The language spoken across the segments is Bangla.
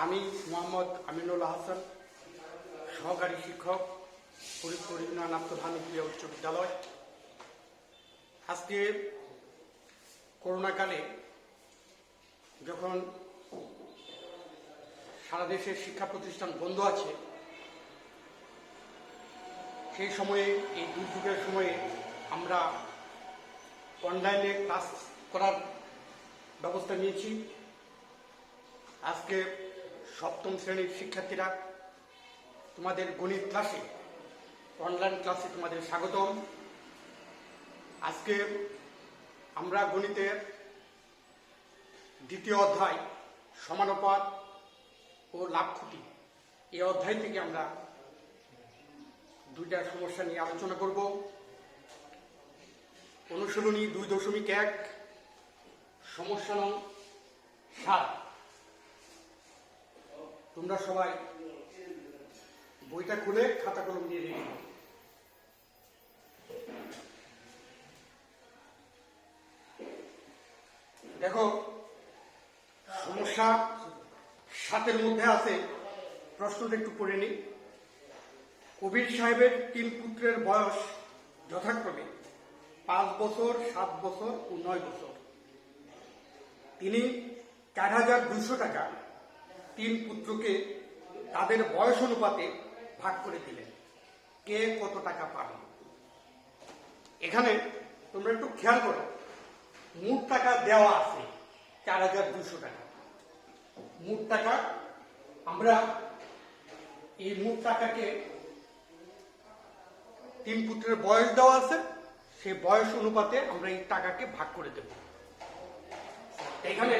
আমি মোহাম্মদ আমিনুল হাসান, সহকারী শিক্ষক, ফরিদপুর ইউনিয়ন আত্মধানুক্রিয়া উচ্চ বিদ্যালয়। আজকে করোনাকালে যখন সারা দেশের শিক্ষা প্রতিষ্ঠান বন্ধ আছে, সেই সময়ে, এই দুর্যোগের সময়ে আমরা অনলাইনে ক্লাস করার ব্যবস্থা নিয়েছি। আজকে সপ্তম শ্রেণীর শিক্ষার্থীরা, তোমাদের গণিত ক্লাসে, অনলাইন ক্লাসে তোমাদের স্বাগতম। আজকে আমরা গণিতের দ্বিতীয় অধ্যায় সমানুপাত ও লাভ ক্ষতি, এই অধ্যায় থেকে আমরা দুইটা সমস্যা নিয়ে আলোচনা করব। অনুশীলনী 2.1, সমস্যা নং 7। তোমরা সবাই বইটা খুলে খাতা কলম নিয়ে রেখে দাও। দেখো, সমস্যা 7-এর মধ্যে আছে, প্রশ্নটা একটু পড়ে নিই। কবির সাহেবের 3 পুত্রের বয়স যথাক্রমে 5 বছর, 7 বছর ও 9 বছর। তিনি 4,200 টাকা 3 পুত্রকে তাদের বয়স অনুপাতে ভাগ করে দিলেন। কে কত টাকা পাবে? এখানে তোমরা একটু খেয়াল করো, মোট টাকা দেওয়া আছে 4,200 টাকা। মোট টাকা, আমরা এই মোট টাকাকে 3 পুত্রের বয়স দেওয়া আছে, সেই বয়স অনুপাতে আমরা এই টাকাকে ভাগ করে দেব। এখানে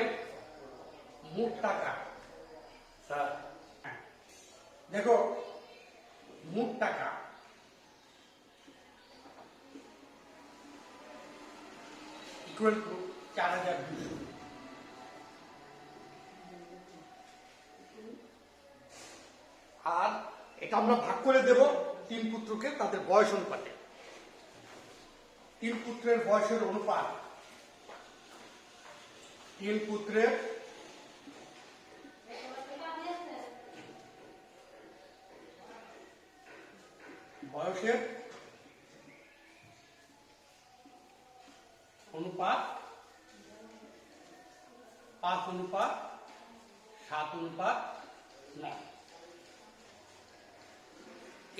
মোট টাকা, দেখো, মোট টাকা ইকুয়াল টু 4,200। আর এটা আমরা ভাগ করে দেব 3 পুত্রকে তাদের বয়স অনুপাতে। 3 পুত্রের বয়সের অনুপাত, 3 পুত্রের বয়সের অনুপাত 5:7:9।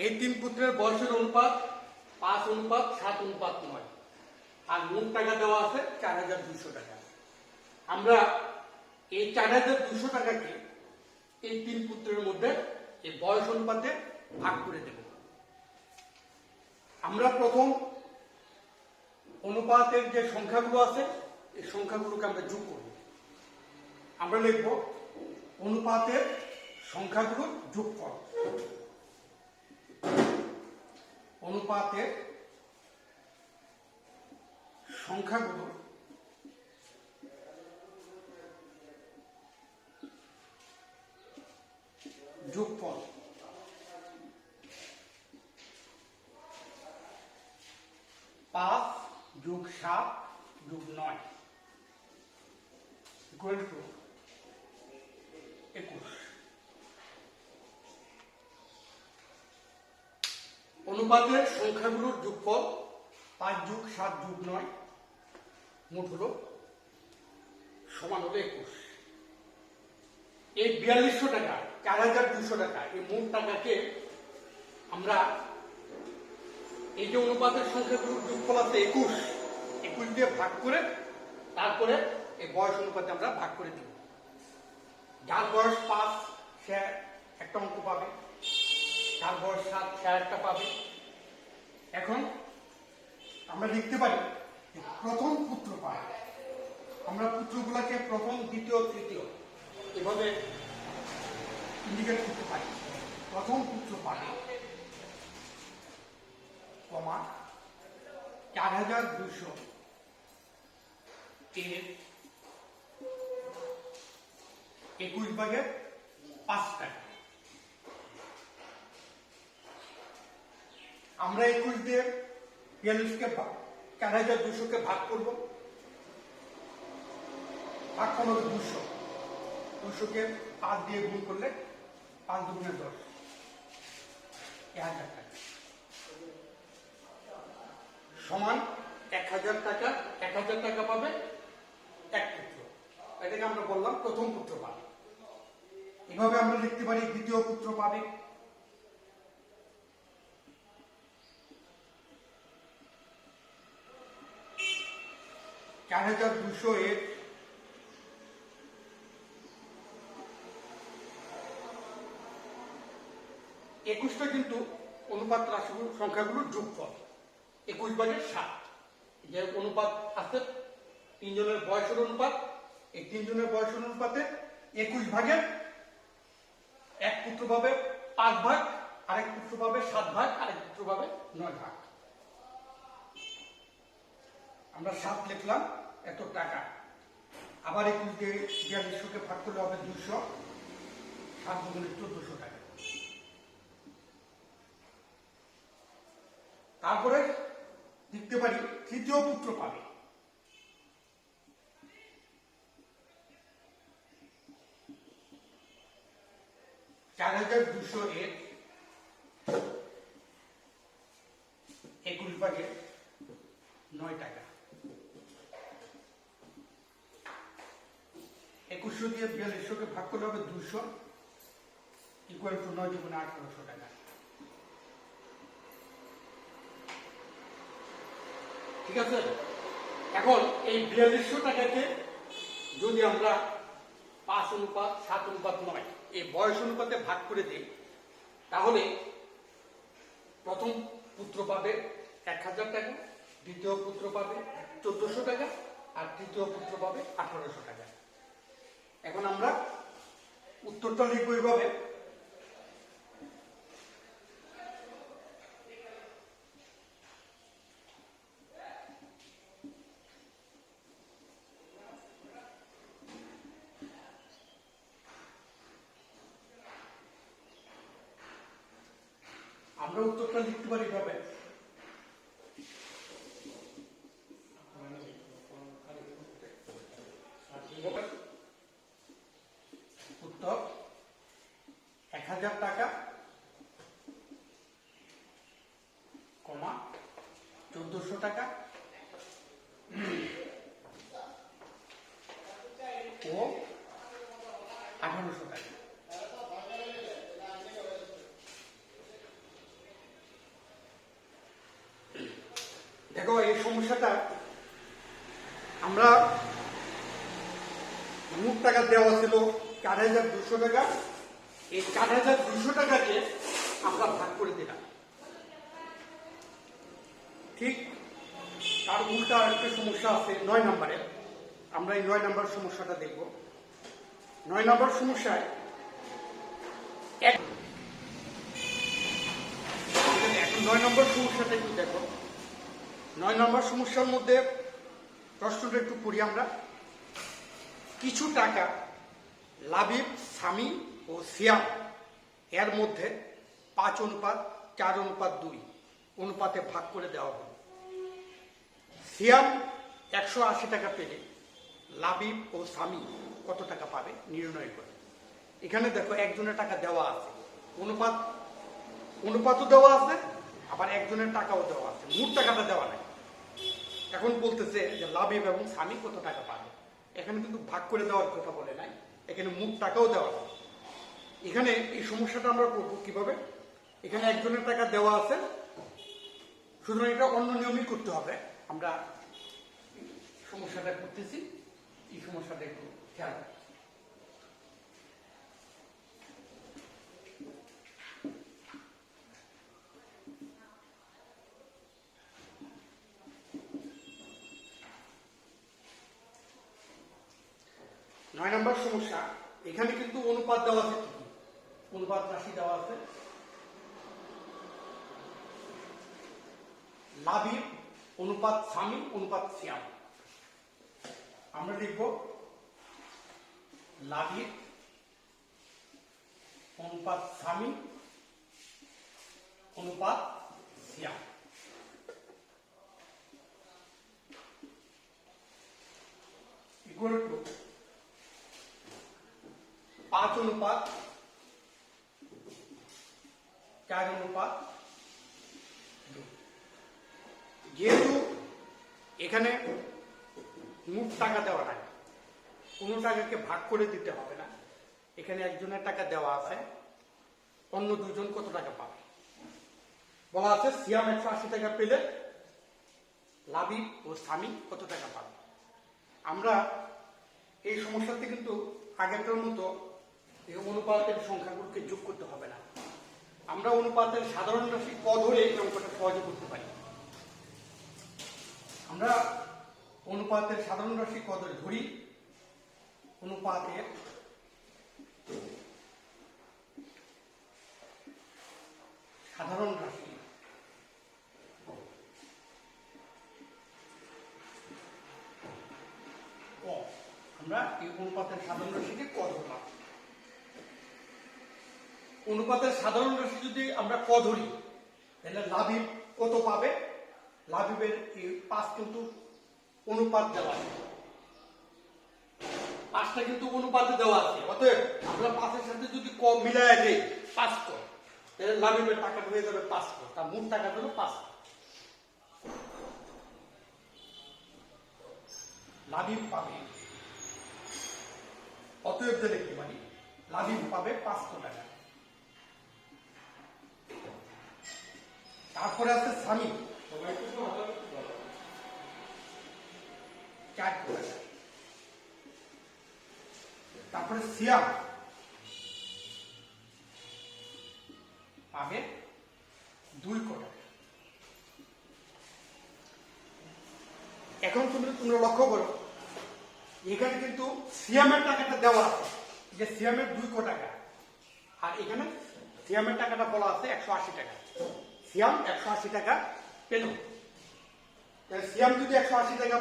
এই 3 পুত্রের বয়সের অনুপাত 5:7:9। আর মোট টাকা দেওয়া আছে 4,200 টাকা। আমরা এই 4,200 টাকাকে এই 3 পুত্রের মধ্যে এই বয়স অনুপাতে ভাগ করে দেব। আমরা প্রথম অনুপাতের যে সংখ্যাগুলো আছে, এই সংখ্যাগুলোকে আমরা যোগ করব। আমরা লিখব অনুপাতের সংখ্যাগুলোর যোগফল। অনুপাতের সংখ্যাগুলোর যোগফল। 5 + 7 + 9 ইকুয়াল টু 21। অনুপাতের সংখ্যাগুলোর যোগফল 5 + 7 + 9 মোট হলো সমান হলো 21। এই 4,200 টাকা, 4,200 টাকা, এই মোট টাকাকে আমরা এই যে অনুপাতের সংখ্যাগুলোর যোগফল আছে 21 দিয়ে ভাগ করে, তারপরে এই বয়স অনুপাতে আমরা ভাগ করে দিব। যার বয়স 5 সে একটা অঙ্ক পাবে, যার বয়স 7 সে একটা পাবে। এখন আমরা লিখতে পারি প্রথম পুত্র পায়। আমরা পুত্রগুলোকে প্রথম, দ্বিতীয়, তৃতীয় এভাবে ইন্ডিকেট করতে পারি। প্রথম পুত্র পাবে, কমা 4,200 এর 21/5 টাকা। আমরা 21 দিয়ে 42কে 4,200কে ভাগ করব। ভাগ করব 200, তো 200-কে 5 দিয়ে গুণ করলে 5 দুগুণে 10, 1000 টাকা সমান 1000 টাকা। 1000 টাকা পাবে এক পুত্র, এটাকে আমরা বললাম প্রথম পুত্র পাবে। এভাবে আমরা লিখতে পারি দ্বিতীয় পুত্র পাবে। $4200 এর 21টা কিন্তু অনুপাত রাশিগুলো সংখ্যাগুলোর যোগফল। 21/7 যে অনুপাত আছে 3 জনের বয়সের অনুপাত, এই 3 জনের বয়সের অনুপাতে 21 ভাগের এক পুত্র পাবে 5 ভাগ, আরেক পুত্র পাবে 7 ভাগ, আরেক পুত্র পাবে 9 ভাগ। আমরা 7 লিখলাম, এত টাকা। আবার 21 দিয়ে 4200-কে ভাগ করলে হবে 200, 7 দুগুণে 1400 টাকা। তারপরে লিখতে পারি তৃতীয় পুত্র পাবে। $4200 এর 21/9 টাকা। 2100 দিয়ে 4200-কে ভাগ করলে হবে 200, ইকুয়াল টু 9 দুগুণে 1800 টাকা। ঠিক আছে, এখন এই 4200 টাকাকে যদি আমরা 5:7:9 এই বয়স অনুপাতে ভাগ করে দিই, তাহলে প্রথম পুত্র পাবে 1000 টাকা, দ্বিতীয় পুত্র পাবে 1400 টাকা, আর তৃতীয় পুত্র পাবে 1800 টাকা। এখন আমরা উত্তরটা লিখবো এইভাবে। আমরা উত্তরটা লিখতে পারি এভাবে। উত্তর 1000 টাকা, 1400 টাকা ও 1800 টাকা। দেখো, এই সমস্যাটা আমরা মোট টাকা দেওয়া ছিল 4200 টাকা। এই 4200 টাকাকে আমরা ভাগ করে দিলাম। ঠিক তার উল্টা আরেকটা সমস্যা আছে 9 নম্বরে। আমরা এই 9 নম্বর সমস্যাটা দেখব। 9 নম্বর সমস্যায় 9 নম্বর সমস্যাটা একটু দেখো। 9 নম্বর সমস্যার মধ্যে প্রশ্নটা একটু পড়ি আমরা। কিছু টাকা লাবিব, সামি ও সিয়াম এর মধ্যে 5:4:2 অনুপাতে ভাগ করে দেওয়া হল। সিয়াম 180 টাকা পেলে লাবিব ও সামি কত টাকা পাবে নির্ণয় করে। এখানে দেখো একজনের টাকা দেওয়া আছে, অনুপাতও দেওয়া আছে, আবার একজনের টাকাও দেওয়া আছে, মোট টাকাটা দেওয়া নাই। এখন বলতেছে যে লাবিব এবং সামি কত টাকা পাবে। এখানে কিন্তু ভাগ করে দেওয়ার কথা বলে নাই, এখানে মোট টাকাও দেওয়া হয়। এখানে এই সমস্যাটা আমরা করবো কিভাবে। এখানে একজনের টাকা দেওয়া আছে, সুতরাং এটা অন্য নিয়মই করতে হবে। আমরা সমস্যাটা করতেছি, এই সমস্যাটা একটু খেয়াল রাখি। নয় নম্বর সমস্যা, এখানে কিন্তু অনুপাত দেওয়া আছে, ঠিকই অনুপাত রাশি দেওয়া আছে। লাবিব অনুপাত সামি অনুপাত সিয়াম। আমরা লিখব লাবিব অনুপাত সামি অনুপাত সিয়াম। Equal to 5:4:2। যেহেতু এখানে মোট টাকা দেওয়া নাই, কোনো টাকাকে ভাগ করে দিতে হবে না, এখানে একজনের টাকা দেওয়া আছে, অন্য দুজন কত টাকা পাবে বলা আছে। সিয়াম 180 টাকা পেলে লাবিব ও সামি কত টাকা পাবে। আমরা এই সমস্যাতে কিন্তু আগেরটার মতো এই অনুপাতের সংখ্যাগুলোকে যোগ করতে হবে না, আমরা অনুপাতের সাধারণ রাশি ক ধরে এই অঙ্কটা সহজে করতে পারি। আমরা অনুপাতের সাধারণ রাশি ক ধরে ধরি। অনুপাতের সাধারণ রাশি ক, আমরা এই অনুপাতের সাধারণ রাশিকে ক ধরলাম। অনুপাতের সাধারণ রাশি যদি আমরা ক ধরি তাহলে লাবিব কত পাবে। লাবিবের এই 5 কিন্তু অনুপাত দেওয়া আছে, 5টা কিন্তু অনুপাতে দেওয়া আছে। অতএব আমরা 5-এর সাথে যদি ক মিলাইয়া দেই 5 ক, তাহলে লাবিবের টাকাটা হয়ে যাবে 5 ক, তার মোট টাকা হলো 5 ক। লাবিব পাবে, অতএব লিখতে পারি লাবিব পাবে 500 টাকা। তারপরে আছে সামি, 400 টাকা। তারপরে সিয়াম পাবে 2 টাকা। এখন তোমরা লক্ষ্য করো এখানে কিন্তু সিয়ামের টাকাটা দেওয়া আছে, যে সিয়ামের 2 টাকা, আর এখানে সিয়ামের টাকাটা বলা আছে 180 টাকা। সিয়াম 180 টাকা পেল। সিয়াম যদি 180 টাকা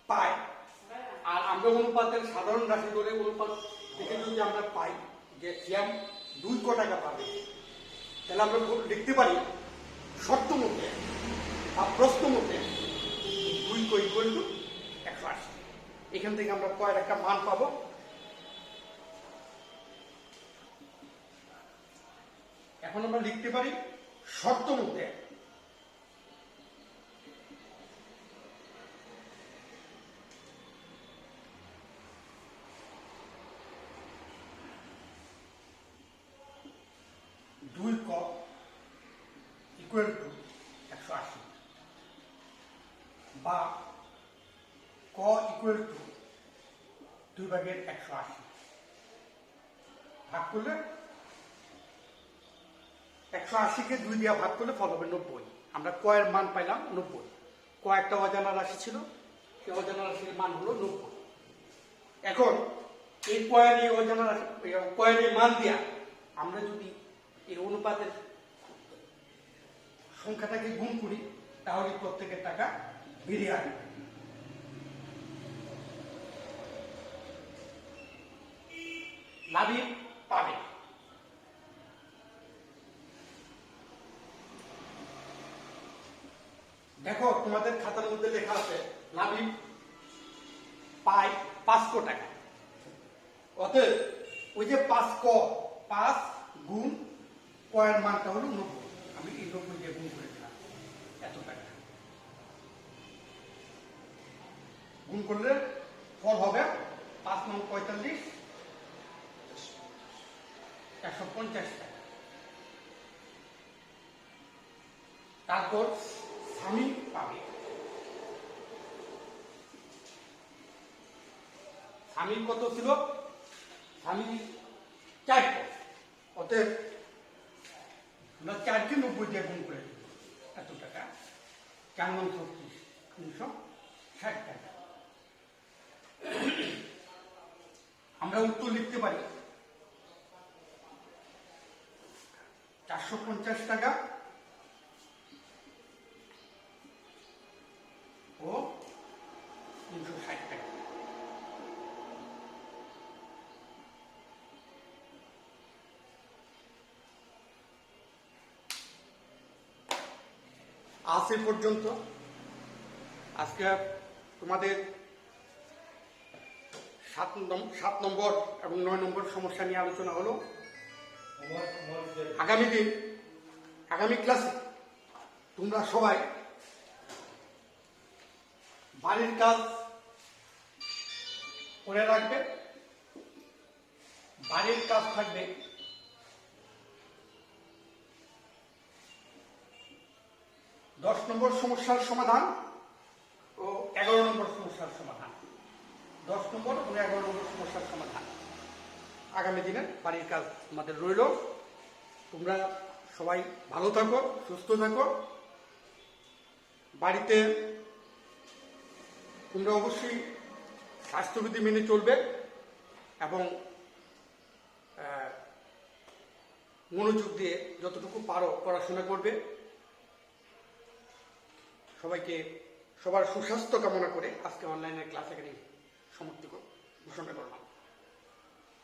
পায়, আর আমরা অনুপাতের সাধারণ রাশি ধরে অনুপাত থেকে যদি আমরা পাই যে সিয়াম 2 টাকা পাবে, তাহলে আমরা লিখতে পারি শর্ত মতে বা প্রশ্ন মতে 2 = 180। এখান থেকে আমরা কয়ের একটা মান পাবো। এখন আমরা লিখতে পারি শর্ত মতে ক = 180 বা ক = 2/180 ভাগ করলে 180-কে 2 দিয়ে ভাগ করলে ফল হবে 90। আমরা ক এর মান পাইলাম 90। ক একটা অজানা রাশি ছিল, সেই অজানা রাশির মান হলো 90। এখন এই ক এর এই অজানা রাশি ক এর এই মান দিয়া আমরা যদি এই অনুপাতের সংখ্যাটাকে গুণ করি তাহলে প্রত্যেকের টাকা বেরিয়ে আসবে। লাবিব পাবে দেখো তোমাদের খাতার মধ্যে লেখা আছে লাবিব পায় 500 টাকা। অতএব ওই যে 5 গুণ ক এর মানটা হলো 90, আমি এই 90 দিয়ে গুণ করে দিলাম, এত টাকা গুণ করলে ফল হবে 5 × 45 150 টাকা। তারপর সামি পাবে, সামির কত ছিল, সামি 4 ক। অতএব আমরা 4-কে 90 দিয়ে গুণ করে দিব, এত টাকা। 4 × 36 360 টাকা। আমরা উত্তর লিখতে পারি 450 টাকা ও 360 টাকা। আজ এ পর্যন্ত। আজকে তোমাদের সাত নম্বর এবং 9 নম্বর সমস্যা নিয়ে আলোচনা হলো। আগামী ক্লাসে তোমরা সবাই বাড়ির কাজ করে রাখবে। বাড়ির কাজ থাকবে 10 নম্বর সমস্যার সমাধান ও 11 নম্বর সমস্যার সমাধান। 10 নম্বর এবং 11 নম্বর সমস্যার সমাধান আগামী দিনে বাড়ির কাজ আমাদের রইল। তোমরা সবাই ভালো থাকো, সুস্থ থাকো। বাড়িতে তোমরা অবশ্যই স্বাস্থ্যবিধি মেনে চলবে এবং মনোযোগ দিয়ে যতটুকু পারো পড়াশোনা করবে। সবাইকে সবার সুস্বাস্থ্য কামনা করে আজকে অনলাইনের ক্লাস এখানে সমাপ্তি ঘোষণা করলাম।